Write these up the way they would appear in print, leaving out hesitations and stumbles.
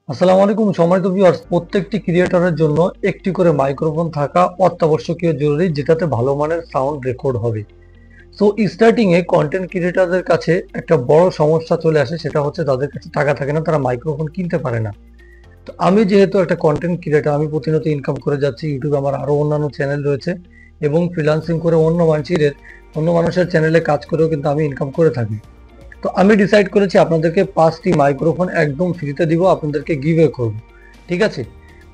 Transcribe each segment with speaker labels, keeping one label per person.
Speaker 1: আসসালামু আলাইকুম সম্মানিত ভিউয়ার্স, প্রত্যেকটি ক্রিয়েটরের জন্য একটি করে মাইক্রোফোন থাকা অত্যাবশ্যকীয় জরুরি, যেটাতে ভালো মানের সাউন্ড রেকর্ড হবে। সো স্টার্টিং এ কন্টেন্ট ক্রিয়েটরদের কাছে একটা বড় সমস্যা চলে আসে, সেটা হচ্ছে তাদের কাছে টাকা থাকে না, তারা মাইক্রোফোন কিনতে পারে না। তো আমি যেহেতু একটা কন্টেন্ট ক্রিয়েটর, আমি প্রতিনিয়ত ইনকাম করে যাচ্ছি, ইউটিউবে আমার আরো অন্যান্য চ্যানেল রয়েছে এবং ফ্রিল্যান্সিং করে অন্য মানুষের চ্যানেলে কাজ করেও কিন্তু আমি ইনকাম করে থাকি। তো আমি ডিসাইড করেছি আপনাদেরকে 5টি মাইক্রোফোন একদম ফ্রিতে দিব, আপনাদেরকে গিভওয়ে করব। ঠিক আছে?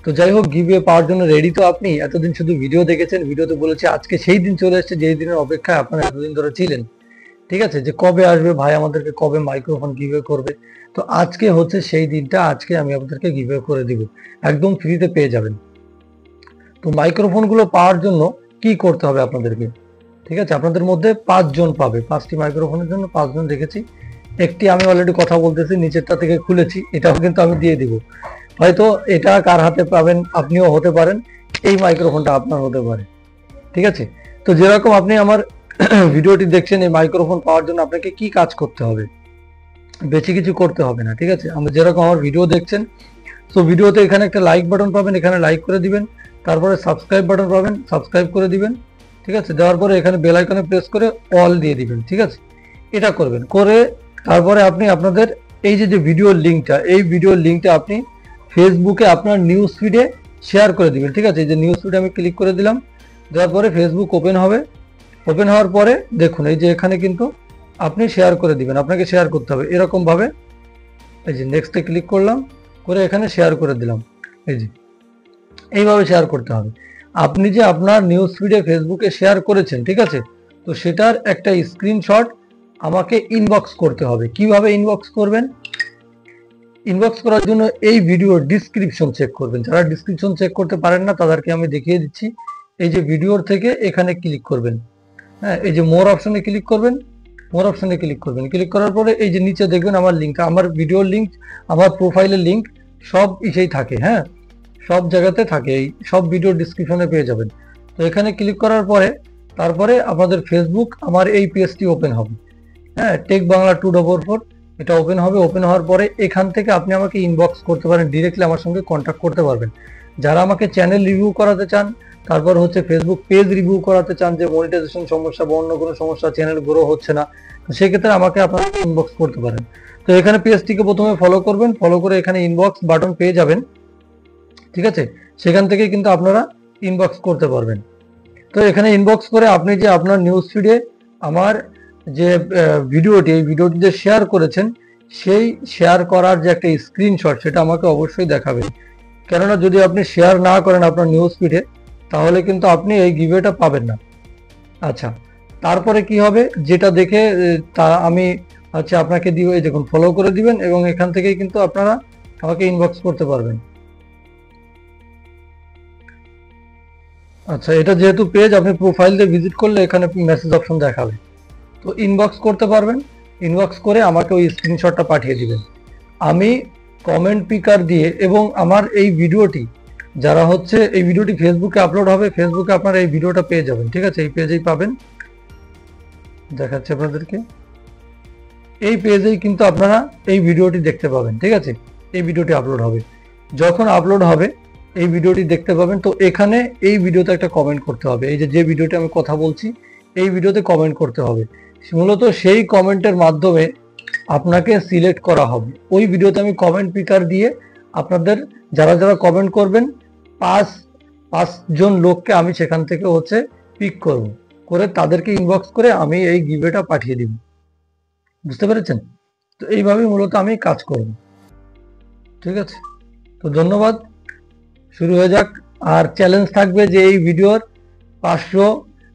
Speaker 1: তো যাই হোক, গিভওয়ে পাওয়ার জন্য রেডি তো? আপনি এতদিন শুধু ভিডিও দেখেছেন, ভিডিওতে বলেছি, আজকে সেই দিন চলে এসেছে যেই দিনের অপেক্ষায় আপনারা এতদিন ধরে ছিলেন। ঠিক আছে, যে কবে আসবে ভাই, আমাদেরকে কবে মাইক্রোফোন গিভওয়ে করবে। তো আজকে হচ্ছে সেই দিনটা, আজকে আমি আপনাদেরকে গিভওয়ে করে দিব, একদম ফ্রিতে পেয়ে যাবেন। তো মাইক্রোফোনগুলো পাওয়ার জন্য কি করতে হবে আপনাদেরকে? ঠিক আছে, আপনাদের মধ্যে 5 জন পাবে, 5টি মাইক্রোফোনের জন্য 5 জন রেখেছি। একটি আমি অলরেডি কথা বলতেছি, নিচেরটা থেকে খুলেছি, এটাও কিন্তু আমি দিয়ে দিব। হয়তো এটা কার হাতে পাবেন, আপনিও হতে পারেন, এই মাইক্রোফোনটা আপনার হতে পারে। ঠিক আছে, তো যেরকম আপনি আমার ভিডিওটি দেখছেন, এই মাইক্রোফোন পাওয়ার জন্য আপনাকে কি কাজ করতে হবে? বেশি কিছু করতে হবে না। ঠিক আছে, আমরা যেরকম আমার ভিডিও দেখছেন, তো ভিডিওতে এখানে একটা লাইক বাটন পাবেন, এখানে লাইক করে দিবেন। তারপরে সাবস্ক্রাইব বাটন পাবেন, সাবস্ক্রাইব করে দিবেন। ঠিক আছে, দেওয়ার পরে এখানে বেল আইকনে প্রেস করে অল দিয়ে দিবেন। ঠিক আছে, এটা করবেন। করে তারপরে আপনি আপনাদের এই যে ভিডিওর লিঙ্কটা, এই ভিডিওর লিঙ্কটা আপনি ফেসবুকে আপনার নিউজ ফিডে শেয়ার করে দিবেন। ঠিক আছে, এই যে নিউজ ফিডে আমি ক্লিক করে দিলাম, দেওয়ার পরে ফেসবুক ওপেন হবে। ওপেন হওয়ার পরে দেখুন, এই যে এখানে কিন্তু আপনি শেয়ার করে দিবেন, আপনাকে শেয়ার করতে হবে এরকম ভাবে। এই যে নেক্সটে ক্লিক করলাম, করে এখানে শেয়ার করে দিলাম। এই যে এইভাবে শেয়ার করতে হবে। আপনি যে আপনার নিউজ ফিডে ফেসবুকে শেয়ার করেছেন, ঠিক আছে, তো সেটার একটা স্ক্রিনশট আমাকে ইনবক্স করতে হবে। কিভাবে ইনবক্স করবেন? ইনবক্স করার জন্য এই ভিডিওর ডিসক্রিপশন চেক করবেন। যারা ডিসক্রিপশন চেক করতে পারেন না, তাদেরকে আমি দেখিয়ে দিচ্ছি। এই যে ভিডিওর থেকে এখানে ক্লিক করবেন, হ্যাঁ, এই যে মোর অপশনে ক্লিক করবেন, মোর অপশনে ক্লিক করবেন। ক্লিক করার পরে এই যে নিচে দেখবেন আমার লিঙ্কটা, আমার ভিডিওর লিঙ্ক, আমার প্রোফাইলের লিঙ্ক, সব ইসেই থাকে। হ্যাঁ, সব জায়গাতে থাকে, এই সব ভিডিও ডিসক্রিপশনে পেয়ে যাবেন। তো এখানে ক্লিক করার পরে তারপরে আপনাদের ফেসবুক আমার এই পেজটি ওপেন হবে। হ্যাঁ, টেক বাংলা 244, এটা ওপেন হবে। ওপেন হওয়ার পরে এখান থেকে আপনি আমাকে ইনবক্স করতে পারেন, ডিরেক্টলি আমার সঙ্গে কন্ট্যাক্ট করতে পারবেন। যারা আমাকে চ্যানেল রিভিউ করাতে চান, তারপর হচ্ছে ফেসবুক পেজ রিভিউ করাতে চান, যে মনিটাইজেশন সমস্যা বা অন্য কোনো সমস্যা, চ্যানেল গ্রো হচ্ছে না, তো সেক্ষেত্রে আমাকে আপনারা ইনবক্স করতে পারেন। তো এখানে পেজটিকে প্রথমে ফলো করবেন, ফলো করে এখানে ইনবক্স বাটন পেয়ে যাবেন। ঠিক আছে, সেখান থেকে কিন্তু আপনারা ইনবক্স করতে পারবেন। তো এখানে ইনবক্স করে আপনি যে আপনার নিউজ ফিডে আমার যে ভিডিওটি, এই ভিডিওটি যে শেয়ার করেছেন, সেই শেয়ার করার যে একটা স্ক্রিনশট, সেটা আমাকে অবশ্যই দেখাবেন। কেননা যদি আপনি শেয়ার না করেন আপনার নিউজ ফিডে, তাহলে কিন্তু আপনি এই গিভওয়েটা পাবেন না। আচ্ছা, তারপরে কি হবে, যেটা দেখে তা আমি আচ্ছা আপনাকে দিব, এই দেখুন ফলো করে দিবেন এবং এখান থেকেই কিন্তু আপনারা আমাকে ইনবক্স করতে পারবেন। আচ্ছা, এটা যেহেতু পেজ, আপনি প্রোফাইল দিয়ে ভিজিট করলে এখানে মেসেজ অপশন দেখাবে, তো ইনবক্স করতে পারবেন। ইনবক্স করে আমাকে ওই স্ক্রিনশটটা পাঠিয়ে দিবেন। আমি কমেন্ট পিকার দিয়ে, এবং আমার এই ভিডিওটি, যারা হচ্ছে এই ভিডিওটি ফেসবুকে আপলোড হবে, ফেসবুকে আপনারা এই ভিডিওটা পেয়ে যাবেন। ঠিক আছে, এই পেজেই পাবেন, দেখাচ্ছি আপনাদেরকে। এই পেজেই কিন্তু আপনারা এই ভিডিওটি দেখতে পাবেন। ঠিক আছে, এই ভিডিওটি আপলোড হবে, যখন আপলোড হবে এই ভিডিওটি দেখতে পাবেন। তো এখানে এই ভিডিওতে একটা কমেন্ট করতে হবে, এই যে ভিডিওতে আমি কথা বলছি, এই ভিডিওতে কমেন্ট করতে হবে। মূলত সেই কমেন্টের মাধ্যমে আপনাকে সিলেক্ট করা হবে। ওই ভিডিওতে আমি কমেন্ট পিকার দিয়ে আপনাদের যারা যারা কমেন্ট করবেন, পাঁচজন লোককে আমি সেখান থেকে হচ্ছে পিক করব, করে তাদেরকে ইনবক্স করে আমি এই গিভওয়েটা পাঠিয়ে দিব। বুঝতে পেরেছেন? তো এইভাবেই মূলত আমি কাজ করব। ঠিক আছে, তো ধন্যবাদ, শুরু হয়ে যাক। আর চ্যালেঞ্জ থাকবে যে এই ভিডিওর 500,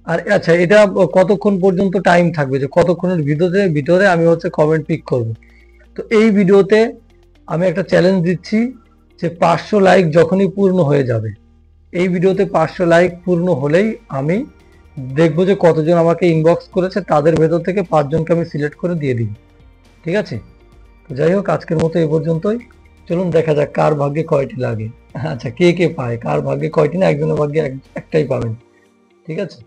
Speaker 1: আর আচ্ছা, এটা কতক্ষণ পর্যন্ত টাইম থাকবে, যে কতক্ষণের ভিতরে আমি হচ্ছে কমেন্ট পিক করব। তো এই ভিডিওতে আমি একটা চ্যালেঞ্জ দিচ্ছি, যে 500 লাইক যখনই পূর্ণ হয়ে যাবে, এই ভিডিওতে 500 লাইক পূর্ণ হলেই আমি দেখবো যে কতজন আমাকে ইনবক্স করেছে, তাদের ভেতর থেকে 5 জনকে আমি সিলেক্ট করে দিয়ে দিই। ঠিক আছে, তো যাই হোক, আজকের মতো এ পর্যন্তই। চলুন দেখা যাক কার ভাগ্যে কয়টি লাগে। আচ্ছা, কে কে পায়, কার ভাগ্যে কয়টি না, একজনের ভাগ্যে একটাই পাবেন। ঠিক আছে।